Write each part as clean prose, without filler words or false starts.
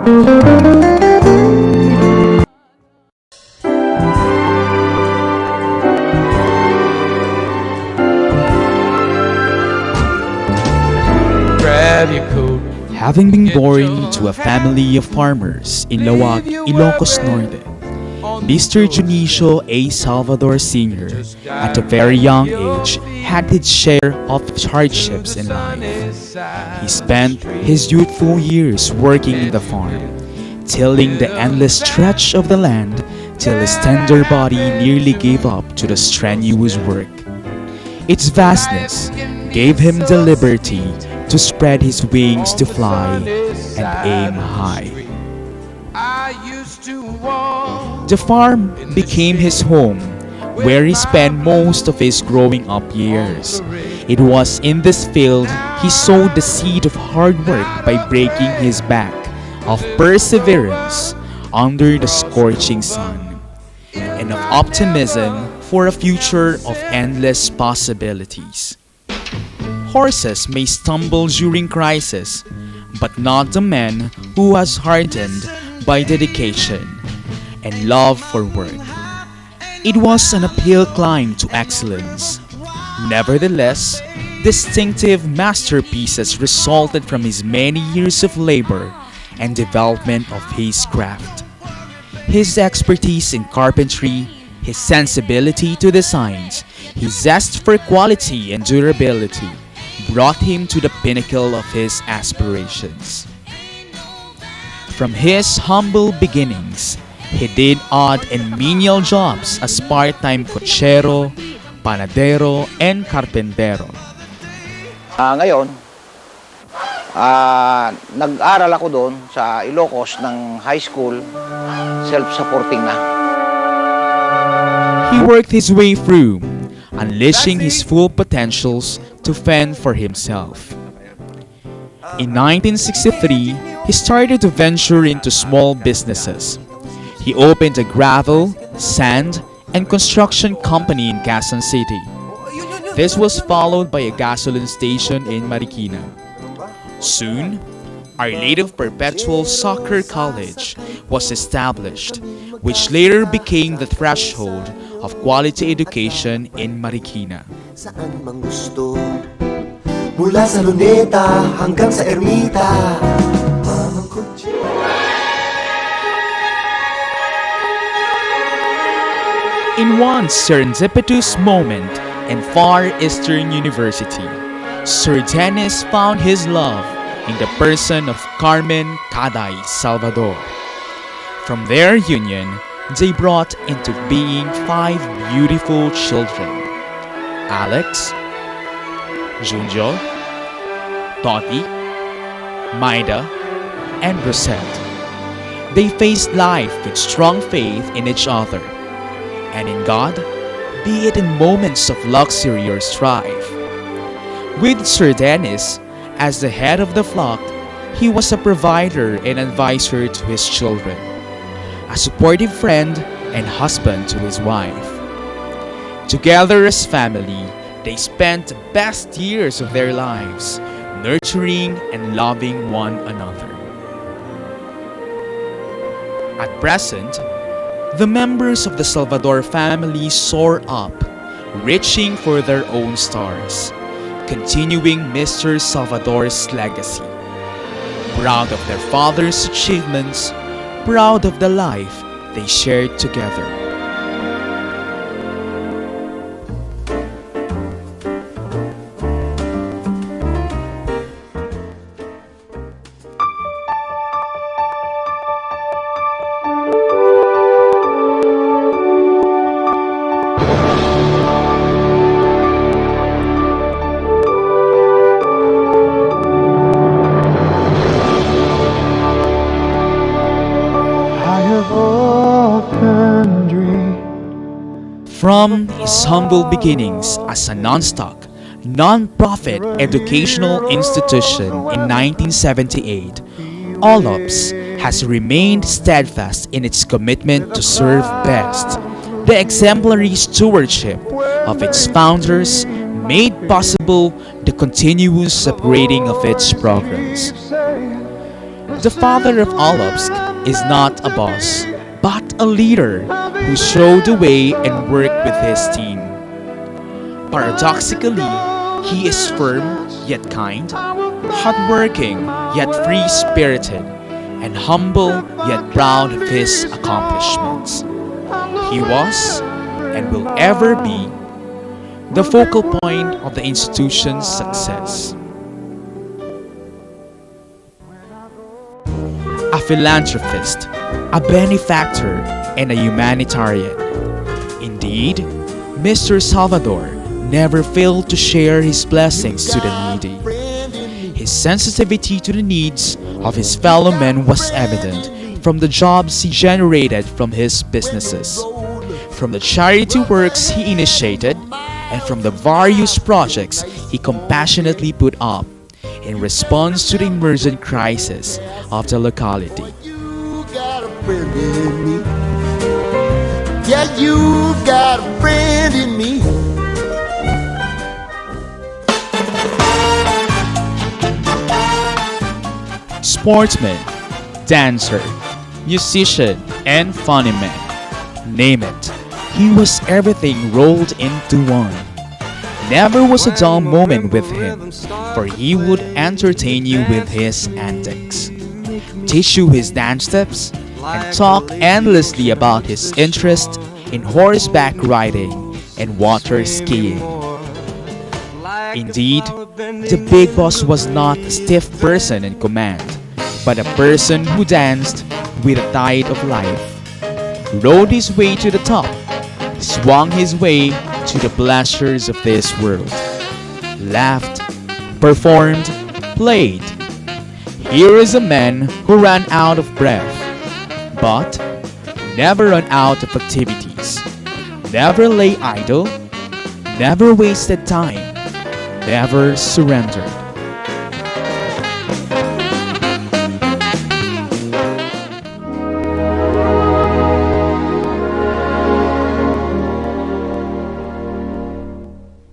Grab your coat. Having been born to a family of farmers in Lawag, Ilocos Norte, Mr. Junicio A. Salvador Sr., at a very young age, had his share of hardships in life. He spent his youthful years working in the farm, tilling the endless stretch of the land till his tender body nearly gave up to the strenuous work. Its vastness gave him the liberty to spread his wings to fly and aim high. The farm became his home, where he spent most of his growing up years. It was in this field he sowed the seed of hard work by breaking his back, of perseverance under the scorching sun, and of optimism for a future of endless possibilities. Horses may stumble during crisis, but not the man who has hardened by dedication and love for work. It was an uphill climb to excellence. Nevertheless, distinctive masterpieces resulted from his many years of labor and development of his craft. His expertise in carpentry, his sensibility to designs, his zest for quality and durability brought him to the pinnacle of his aspirations. From his humble beginnings, he did odd and menial jobs as part-time cochero, panadero, and carpentero. Ngayon, nag-aral ako doon sa Ilocos ng high school, self-supporting na. He worked his way through, unleashing his full potentials to fend for himself. In 1963, he started to venture into small businesses. He opened a gravel, sand, and construction company in Quezon City. This was followed by a gasoline station in Marikina. Soon, Our Lady of Perpetual Soccer College was established, which later became the threshold of quality education in Marikina. Saan mang gusto, mula sa Luneta hanggang sa Ermita. In one serendipitous moment in Far Eastern University, Sir Dennis found his love in the person of Carmen Caday Salvador. From their union, they brought into being 5 beautiful children: Alex, Junjo, Toti, Maida, and Rosette. They faced life with strong faith in each other and in God, be it in moments of luxury or strife. With Sir Dennis as the head of the flock, he was a provider and advisor to his children, a supportive friend and husband to his wife. Together as family, they spent the best years of their lives, nurturing and loving one another. At present, the members of the Salvador family soar up, reaching for their own stars, continuing Mr. Salvador's legacy. Proud of their father's achievements, proud of the life they shared together. From his humble beginnings as a non-stock, non-profit educational institution in 1978, OLOPS has remained steadfast in its commitment to serve best. The exemplary stewardship of its founders made possible the continuous upgrading of its programs. The father of Olovsk is not a boss, but a leader who showed the way and worked with his team. Paradoxically, he is firm yet kind, hardworking yet free-spirited, and humble yet proud of his accomplishments. He was, and will ever be, the focal point of the institution's success. A philanthropist, a benefactor, and a humanitarian. Indeed, Mr. Salvador never failed to share his blessings to the needy. His sensitivity to the needs of his fellow men was evident from the jobs he generated from his businesses, from the charity works he initiated, and from the various projects he compassionately put up in response to the emergent crisis of the locality. You got a friend in me. Yeah, you got a friend in me. Sportsman, dancer, musician, and funny man. Name it, he was everything rolled into one. Never was a dull moment with him, for he would entertain you with his antics, teach you his dance steps, and talk endlessly about his interest in horseback riding and water skiing. Indeed, the big boss was not a stiff person in command, but a person who danced with the tide of life, rode his way to the top, swung his way to the pleasures of this world, laughed, performed, played. Here is a man who ran out of breath, but never ran out of activities, never lay idle, never wasted time, never surrendered.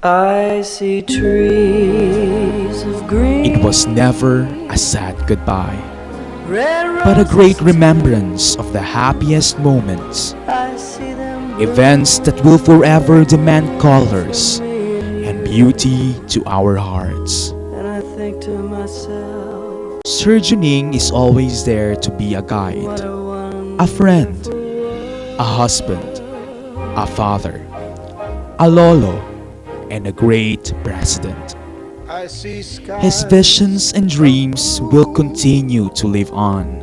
I see trees of green. It was never a sad goodbye, Red but a roses great remembrance of the happiest moments, I see them events that will forever demand colors and beauty to our hearts. and I think to myself, Sir Juning is always there to be a what guide, a wonderful a friend, a husband, a father, a lolo, and a great president. I see His visions and dreams will continue to live on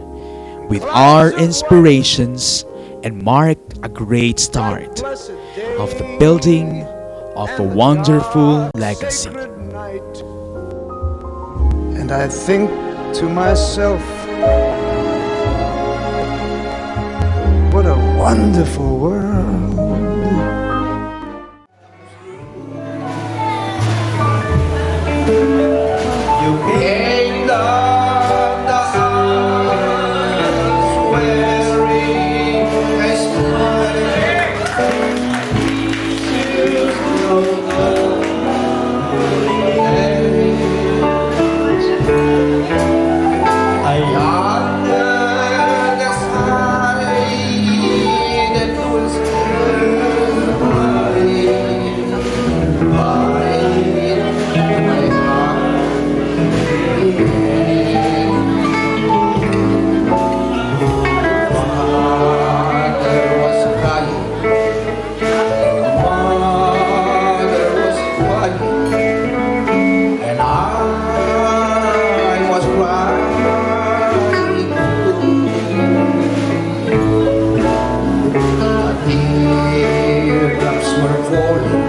with our inspirations and mark a great start of the building of a wonderful legacy. And I think to myself, what a wonderful world. Teardrops were falling